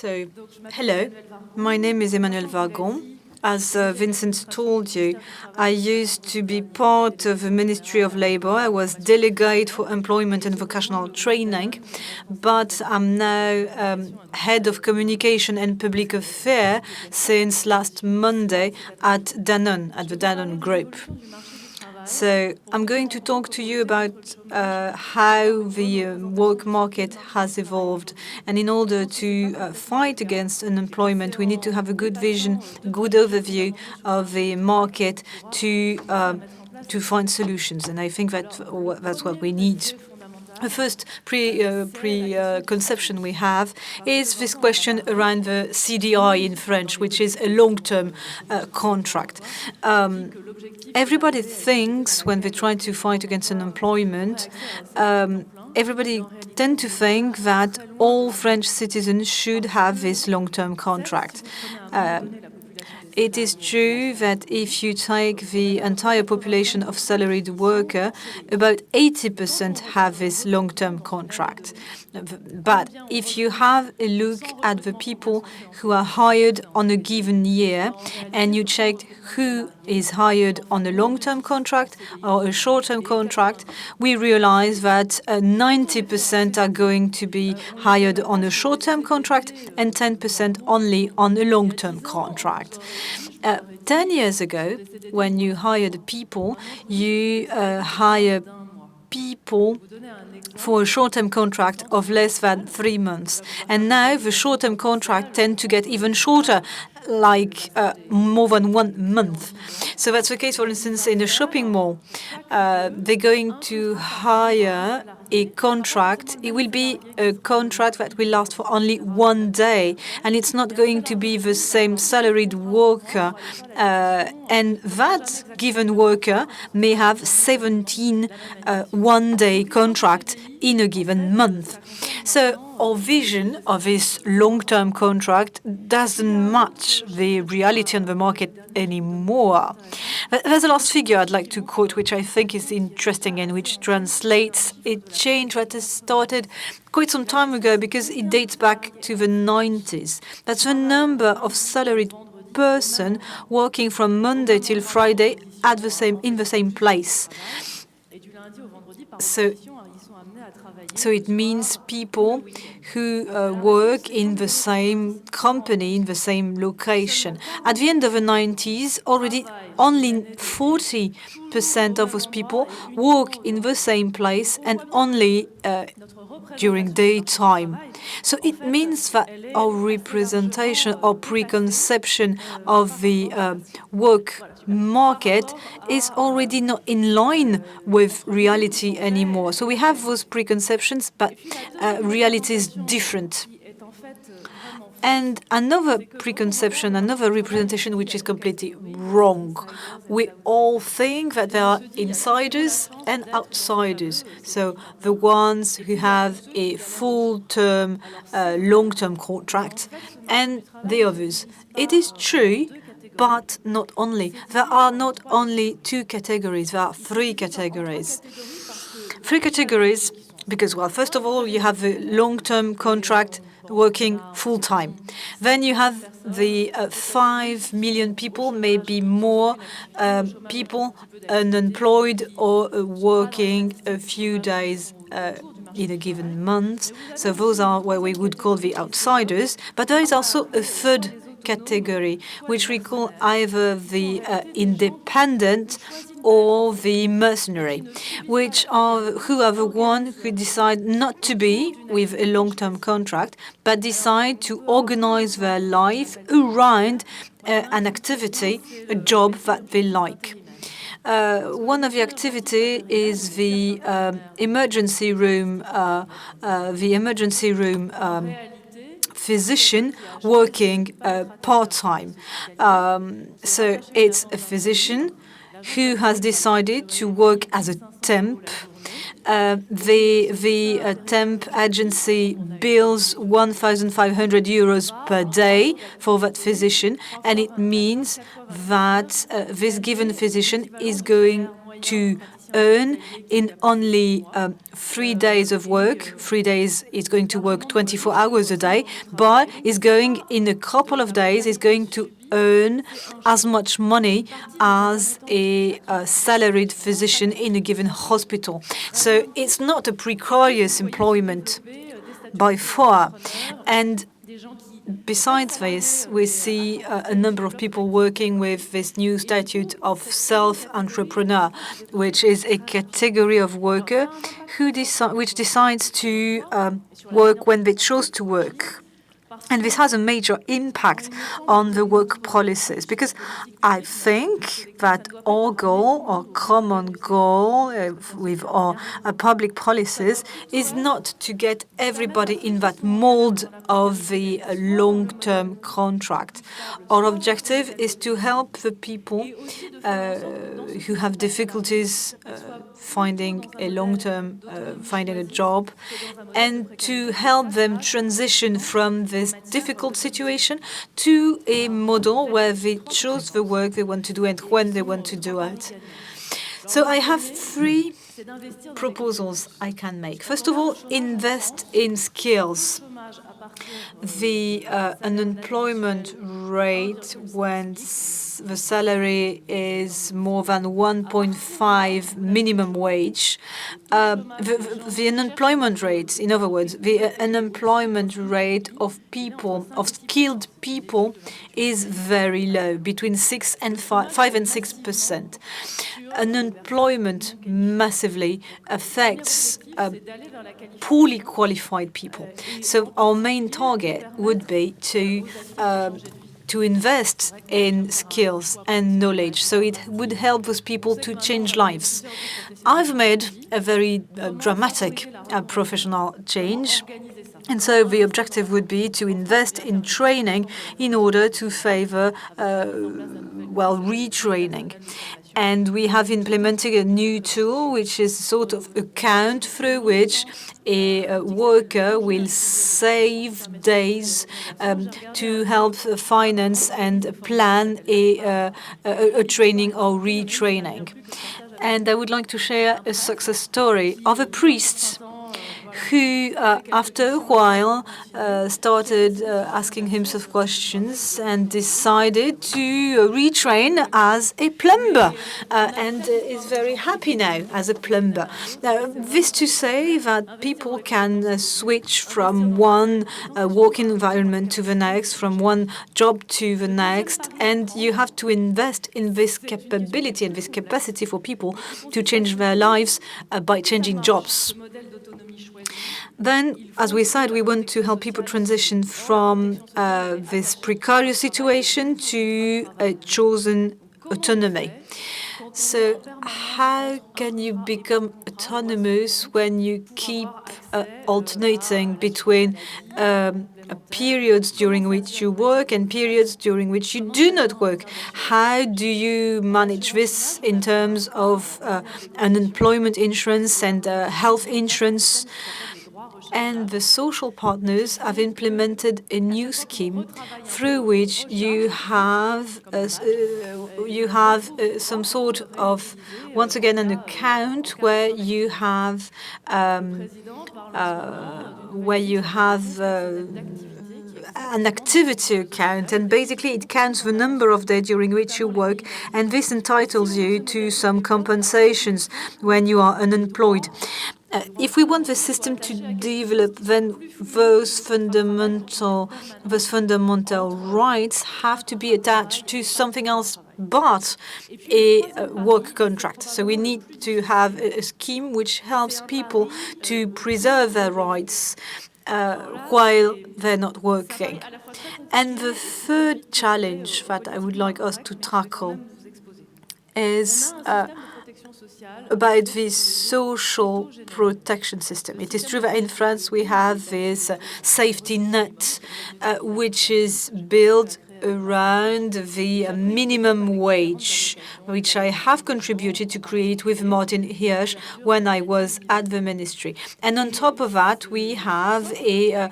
So, hello, my name is Emmanuelle Wargon. As Vincent told you, I used to be part of the Ministry of Labour. I was delegate for Employment and Vocational Training, but I'm now head of communication and public affairs since last Monday at Danone, at the Danone Group. So I'm going to talk to you about how the work market has evolved. And in order to fight against unemployment, we need to have a good vision, good overview of the market to find solutions. And I think that's what we need. The first preconception we have is this question around the CDI in French, which is a long-term contract. Everybody thinks when they try to fight against unemployment, everybody tend to think that all French citizens should have this long-term contract. It is true that if you take the entire population of salaried worker, about 80% have this long-term contract. But if you have a look at the people who are hired on a given year, and you check who is hired on a long-term contract or a short-term contract, we realize that 90% are going to be hired on a short-term contract and 10% only on a long-term contract. 10 years ago, when you hired people, you hire people for a short-term contract of less than 3 months. And now the short-term contract tend to get even shorter, like more than 1 month. So that's the case, for instance, in a shopping mall. They're going to hire a contract. It will be a contract that will last for only 1 day, and it's not going to be the same salaried worker. And that given worker may have 17 one-day contract in a given month. So our vision of this long-term contract doesn't match the reality on the market anymore. There's a last figure I'd like to quote, which I think is interesting and which translates a change that has started quite some time ago because it dates back to the 90s. That's the number of salaried person working from Monday till Friday in the same place. So it means people who work in the same company, in the same location. At the end of the 90s, already only 40% of those people work in the same place and only during daytime. So it means that our representation or preconception of the work market is already not in line with reality anymore. So we have those preconceptions, but reality is different. And another preconception, another representation which is completely wrong. We all think that there are insiders and outsiders. So the ones who have a full-term, long-term contract and the others. It is true, but not only. There are not only 2 categories, there are 3 categories. 3 categories because, well, first of all, you have the long-term contract working full-time. Then you have the 5 million people, maybe more people unemployed or working a few days in a given month. So those are what we would call the outsiders. But there is also a third category, which we call either the independent or the mercenary, who are the ones who decide not to be with a long-term contract, but decide to organize their life around an activity, a job that they like. One of the activity is the emergency room. Physician working part-time. So it's a physician who has decided to work as a temp. The temp agency bills 1,500 euros per day for that physician, and it means that this given physician is going to earn in only 3 days of work. 3 days is going to work 24 hours a day, but is going in a couple of days is going to earn as much money as a salaried physician in a given hospital. So it's not a precarious employment by far. And besides this, we see a number of people working with this new statute of self-entrepreneur, which is a category of worker which decides to work when they choose to work. And this has a major impact on the work policies, because I think that our goal, our common goal with our public policies is not to get everybody in that mold of the long-term contract. Our objective is to help the people who have difficulties finding a long-term, finding a job, and to help them transition from this difficult situation to a model where they choose the work they want to do and when they want to do it. So I have 3 proposals I can make. First of all, invest in skills. The unemployment rate when the salary is more than 1.5 minimum wage. The unemployment rate, in other words, the unemployment rate of people, of skilled people, is very low, between 5 and 6%. Unemployment massively affects poorly qualified people. So our main target would be to invest in skills and knowledge, so it would help those people to change lives. I've made a very dramatic professional change. And so the objective would be to invest in training in order to favor, retraining. And we have implemented a new tool, which is sort of account through which a worker will save days to help finance and plan a training or retraining. And I would like to share a success story of a priest who, after a while, started asking himself questions and decided to retrain as a plumber, and is very happy now as a plumber. This to say that people can switch from one working environment to the next, from one job to the next, and you have to invest in this capability and this capacity for people to change their lives by changing jobs. Then, as we said, we want to help people transition from this precarious situation to a chosen autonomy. So how can you become autonomous when you keep alternating between periods during which you work and periods during which you do not work? How do you manage this in terms of unemployment insurance and health insurance? And the social partners have implemented a new scheme through which you have some sort of, once again, an account where you have an activity account, and basically it counts the number of days during which you work, and this entitles you to some compensations when you are unemployed. If we want the system to develop, then those fundamental rights have to be attached to something else but a work contract. So we need to have a scheme which helps people to preserve their rights while they're not working. And the third challenge that I would like us to tackle is about the social protection system. It is true that in France we have this safety net, which is built around the minimum wage, which I have contributed to create with Martin Hirsch when I was at the ministry. And on top of that, we have a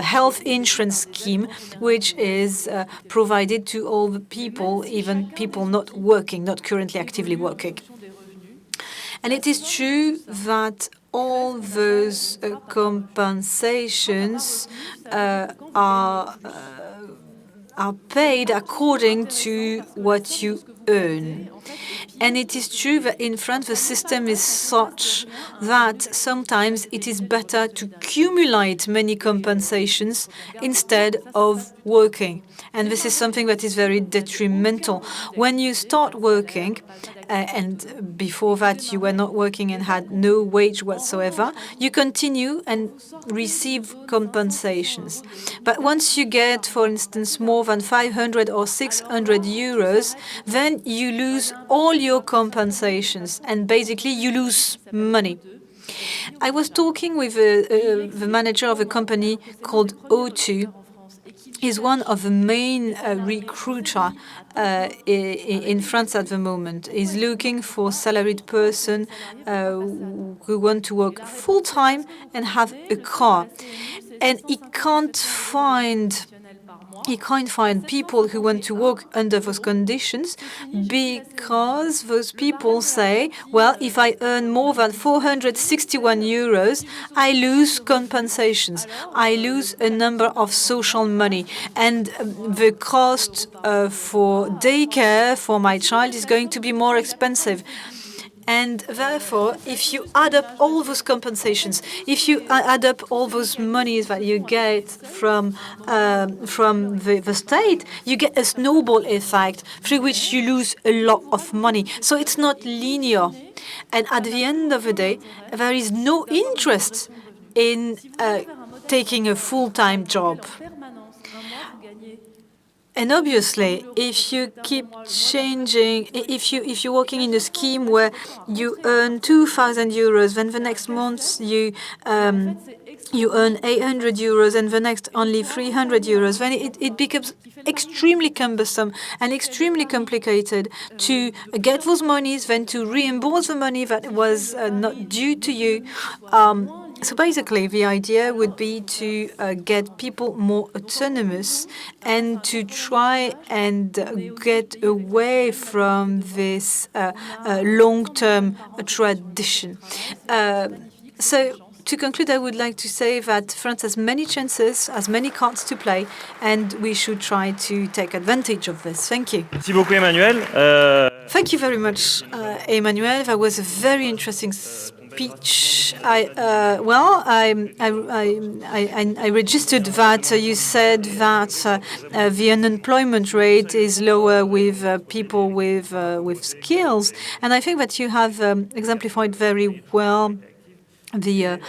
health insurance scheme, which is provided to all the people, even people not working, not currently actively working. And it is true that all those compensations are paid according to what you earn. And it is true that in France the system is such that sometimes it is better to accumulate many compensations instead of working. And this is something that is very detrimental. When you start working, and before that you were not working and had no wage whatsoever, you continue and receive compensations. But once you get, for instance, more than 500 or 600 euros, then you lose all your compensations, and basically you lose money. I was talking with the manager of a company called O2. He's one of the main recruiter in France at the moment. He's looking for salaried person who want to work full time and have a car, and he can't find people who want to work under those conditions because those people say, well, if I earn more than 461 euros, I lose compensations. I lose a number of social money. And the cost for daycare for my child is going to be more expensive. And therefore, if you add up all those compensations, if you add up all those monies that you get from the state, you get a snowball effect through which you lose a lot of money. So it's not linear. And at the end of the day, there is no interest in taking a full-time job. And obviously, if you keep changing, if you're working in a scheme where you earn 2,000 euros, then the next month you earn 800 euros, and the next only 300 euros, then it becomes extremely cumbersome and extremely complicated to get those monies, then to reimburse the money that was not due to you. So basically, the idea would be to get people more autonomous and to try and get away from this long-term tradition. So to conclude, I would like to say that France has many chances, has many cards to play, and we should try to take advantage of this. Thank you. Merci beaucoup, Emmanuelle. Thank you very much, Emmanuelle. That was a very interesting speech. I registered that you said that the unemployment rate is lower with people with skills, and I think that you have exemplified very well the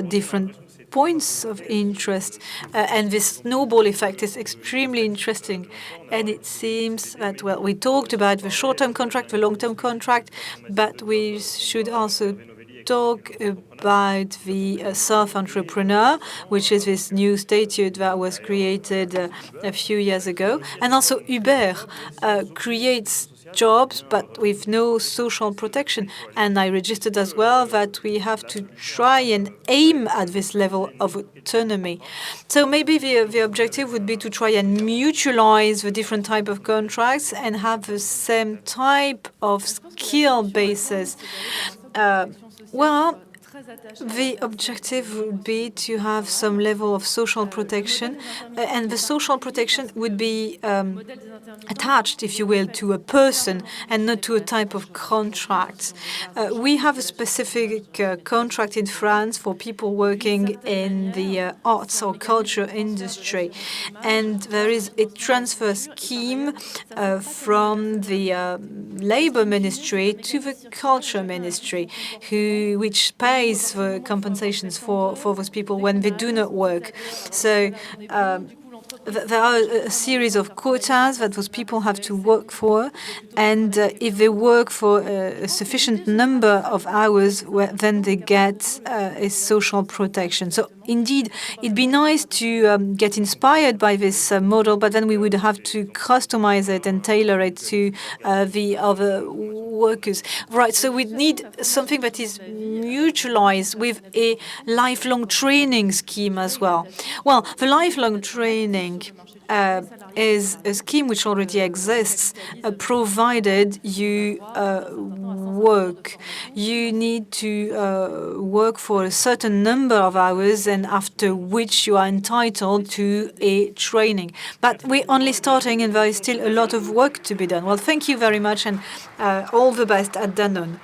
different points of interest. And this snowball effect is extremely interesting. And it seems that, well, we talked about the short-term contract, the long-term contract, but we should also talk about the self-entrepreneur, which is this new statute that was created a few years ago. And also Uber creates jobs, but with no social protection. And I registered as well that we have to try and aim at this level of autonomy. So maybe the objective would be to try and mutualize the different type of contracts and have the same type of skill basis. Well, the objective would be to have some level of social protection, and the social protection would be attached, if you will, to a person and not to a type of contract. We have a specific contract in France for people working in the arts or culture industry, and there is a transfer scheme from the labor ministry to the culture ministry, which pays for compensations for those people when they do not work. So there are a series of quotas that those people have to work for, and if they work for a sufficient number of hours, then they get a social protection. So indeed, it'd be nice to get inspired by this model, but then we would have to customize it and tailor it to the other workers. Right, so we need something that is mutualized with a lifelong training scheme as well. Well, the lifelong training is a scheme which already exists, provided you work. You need to work for a certain number of hours, and after which you are entitled to a training. But we're only starting, and there is still a lot of work to be done. Well, thank you very much, and all the best at Danone.